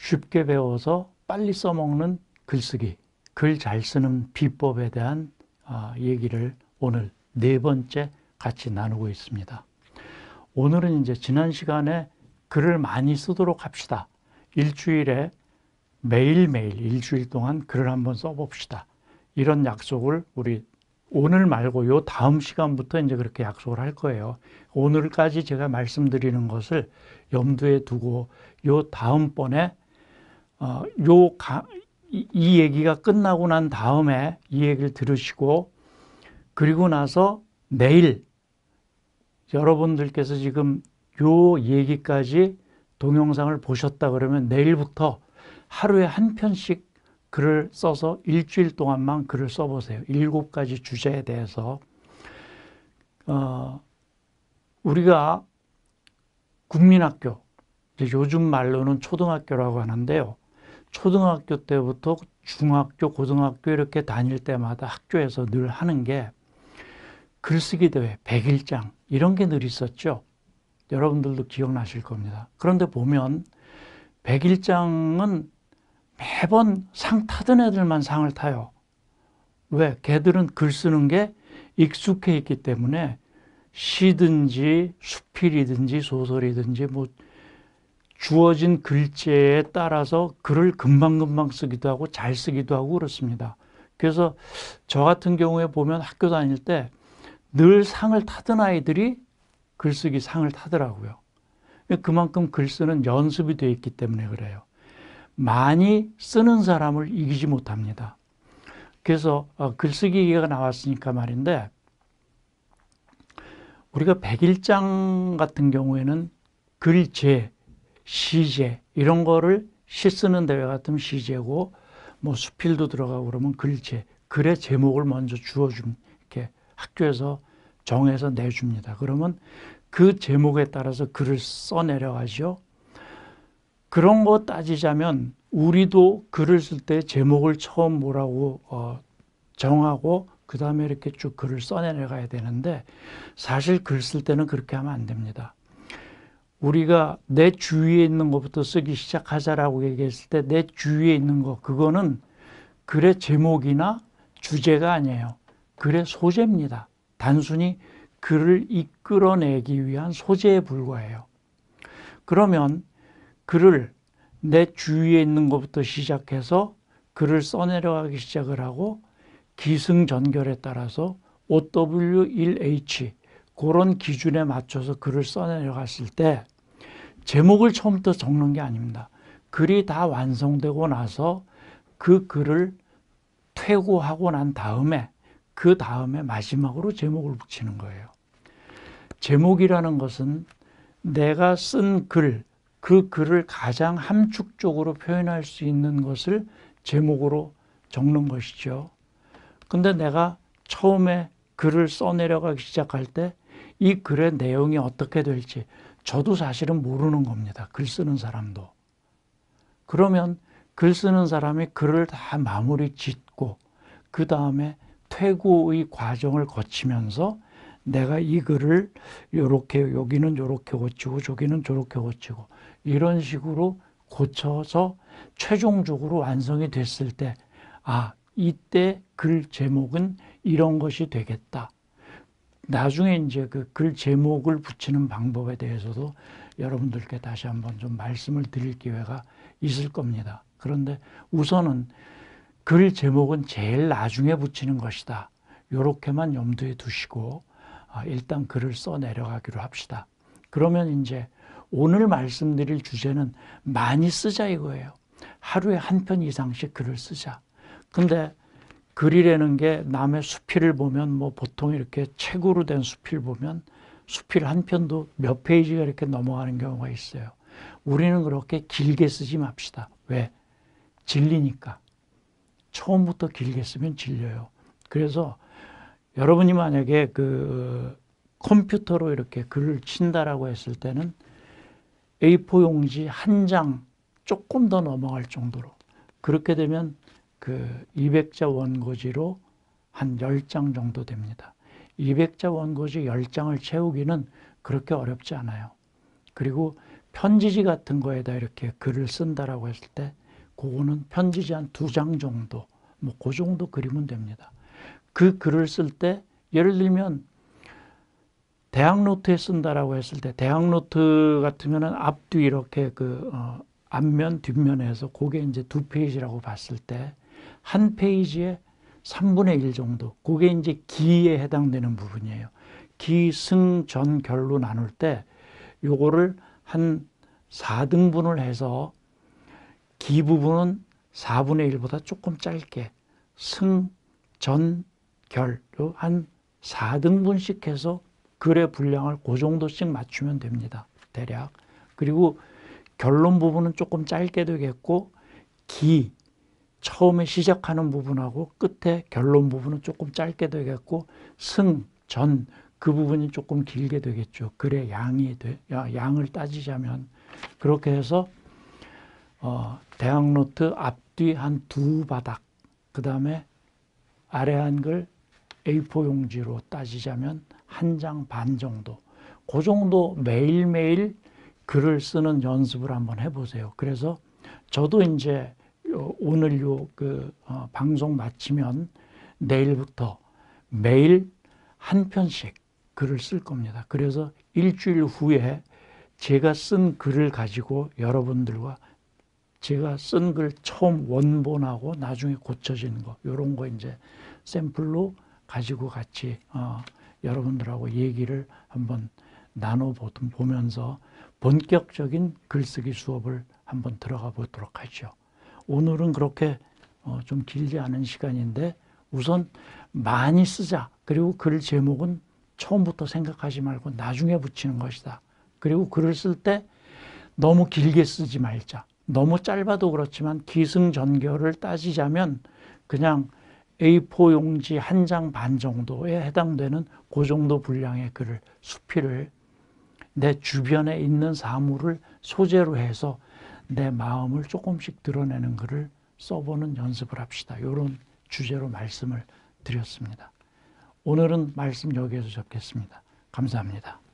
쉽게 배워서 빨리 써먹는 글쓰기, 글 잘 쓰는 비법에 대한 얘기를 오늘 네 번째 같이 나누고 있습니다. 오늘은 이제 지난 시간에 글을 많이 쓰도록 합시다. 일주일에 매일매일 일주일 동안 글을 한번 써봅시다. 이런 약속을 우리 오늘 말고 요 다음 시간부터 이제 그렇게 약속을 할 거예요. 오늘까지 제가 말씀드리는 것을 염두에 두고 요 다음번에 이 얘기가 끝나고 난 다음에 이 얘기를 들으시고, 그리고 나서 내일 여러분들께서 지금 요 얘기까지 동영상을 보셨다 그러면 내일부터 하루에 한 편씩 글을 써서 일주일 동안만 글을 써보세요. 7가지 주제에 대해서. 우리가 국민학교, 요즘 말로는 초등학교라고 하는데요. 초등학교 때부터 중학교, 고등학교 이렇게 다닐 때마다 학교에서 늘 하는 게 글쓰기 대회, 100일장 이런 게 늘 있었죠. 여러분들도 기억나실 겁니다. 그런데 보면 100일장은 매번 상 타던 애들만 상을 타요. 왜? 걔들은 글 쓰는 게 익숙해 있기 때문에 시든지 수필이든지 소설이든지 뭐 주어진 글자에 따라서 글을 금방금방 쓰기도 하고 잘 쓰기도 하고 그렇습니다. 그래서 저 같은 경우에 보면 학교 다닐 때 늘 상을 타던 아이들이 글쓰기 상을 타더라고요. 그만큼 글 쓰는 연습이 되어 있기 때문에 그래요. 많이 쓰는 사람을 이기지 못합니다. 그래서 글쓰기 얘기가 나왔으니까 말인데, 우리가 100일장 같은 경우에는 글제, 시제 이런 거를 시 쓰는 대회 같으면 시제고, 뭐 수필도 들어가고 그러면 글제, 글의 제목을 먼저 주어준, 이렇게 학교에서 정해서 내줍니다. 그러면 그 제목에 따라서 글을 써내려가죠. 그런 거 따지자면 우리도 글을 쓸 때 제목을 처음 뭐라고 정하고 그 다음에 이렇게 쭉 글을 써내려가야 되는데, 사실 글 쓸 때는 그렇게 하면 안 됩니다. 우리가 내 주위에 있는 것부터 쓰기 시작하자라고 얘기했을 때 내 주위에 있는 거, 그거는 글의 제목이나 주제가 아니에요. 글의 소재입니다. 단순히 글을 이끌어내기 위한 소재에 불과해요. 그러면 글을 내 주위에 있는 것부터 시작해서 글을 써내려가기 시작을 하고, 기승전결에 따라서 OW1H 그런 기준에 맞춰서 글을 써내려갔을 때 제목을 처음부터 적는 게 아닙니다. 글이 다 완성되고 나서 그 글을 퇴고하고 난 다음에 그 다음에 마지막으로 제목을 붙이는 거예요. 제목이라는 것은 내가 쓴 글, 그 글을 가장 함축적으로 표현할 수 있는 것을 제목으로 적는 것이죠. 근데 내가 처음에 글을 써내려가기 시작할 때 이 글의 내용이 어떻게 될지 저도 사실은 모르는 겁니다. 글 쓰는 사람도. 그러면 글 쓰는 사람이 글을 다 마무리 짓고 그 다음에 퇴고의 과정을 거치면서 내가 이 글을 요렇게, 여기는 요렇게 고치고 저기는 저렇게 고치고 이런 식으로 고쳐서 최종적으로 완성이 됐을 때, 이때 글 제목은 이런 것이 되겠다. 나중에 이제 그 글 제목을 붙이는 방법에 대해서도 여러분들께 다시 한번 좀 말씀을 드릴 기회가 있을 겁니다. 그런데 우선은 글 제목은 제일 나중에 붙이는 것이다. 이렇게만 염두에 두시고 일단 글을 써 내려가기로 합시다. 그러면 이제 오늘 말씀드릴 주제는 많이 쓰자 이거예요. 하루에 한 편 이상씩 글을 쓰자. 근데 글이라는 게 남의 수필을 보면 뭐 보통 이렇게 책으로 된 수필 보면 수필 한 편도 몇 페이지가 이렇게 넘어가는 경우가 있어요. 우리는 그렇게 길게 쓰지 맙시다. 왜? 질리니까. 처음부터 길게 쓰면 질려요. 그래서 여러분이 만약에 그 컴퓨터로 이렇게 글을 친다라고 했을 때는 A4 용지 한 장 조금 더 넘어갈 정도로, 그렇게 되면 그 200자 원고지로 한 10장 정도 됩니다. 200자 원고지 10장을 채우기는 그렇게 어렵지 않아요. 그리고 편지지 같은 거에다 이렇게 글을 쓴다라고 했을 때 그거는 편지지 한 2장 정도, 뭐 그 정도 그리면 됩니다. 그 글을 쓸 때 예를 들면 대학 노트에 쓴다라고 했을 때 대학 노트 같으면은 앞뒤 이렇게 앞면 뒷면에서 그게 이제 2페이지라고 봤을 때 한 페이지에 3분의 1 정도, 그게 이제 기에 해당되는 부분이에요. 기, 승, 전, 결로 나눌 때 요거를 한 4등분을 해서 기 부분은 4분의 1보다 조금 짧게, 승, 전, 결로 한 4등분씩 해서 글의 분량을 그 정도씩 맞추면 됩니다. 대략. 그리고 결론 부분은 조금 짧게 되겠고, 기, 처음에 시작하는 부분하고 끝에 결론 부분은 조금 짧게 되겠고, 승, 전, 그 부분이 조금 길게 되겠죠. 글의 양을 따지자면. 그렇게 해서 대학노트 앞뒤 한 2바닥, 그 다음에 아래 한글 A4 용지로 따지자면 1장 반 정도, 그 정도 매일매일 글을 쓰는 연습을 한번 해보세요. 그래서 저도 이제 오늘 방송 마치면 내일부터 매일 한 편씩 글을 쓸 겁니다. 그래서 일주일 후에 제가 쓴 글을 가지고 여러분들과 제가 쓴 글 처음 원본하고 나중에 고쳐지는 거, 이런 거 이제 샘플로 가지고 같이 여러분들하고 얘기를 한번 나눠보면서 본격적인 글쓰기 수업을 한번 들어가 보도록 하죠. 오늘은 그렇게 좀 길지 않은 시간인데 우선 많이 쓰자. 그리고 글 제목은 처음부터 생각하지 말고 나중에 붙이는 것이다. 그리고 글을 쓸 때 너무 길게 쓰지 말자. 너무 짧아도 그렇지만 기승전결을 따지자면 그냥 A4 용지 1장 반 정도에 해당되는 그 정도 분량의 글을, 수필을 내 주변에 있는 사물을 소재로 해서 내 마음을 조금씩 드러내는 글을 써보는 연습을 합시다. 이런 주제로 말씀을 드렸습니다. 오늘은 말씀 여기에서 접겠습니다. 감사합니다.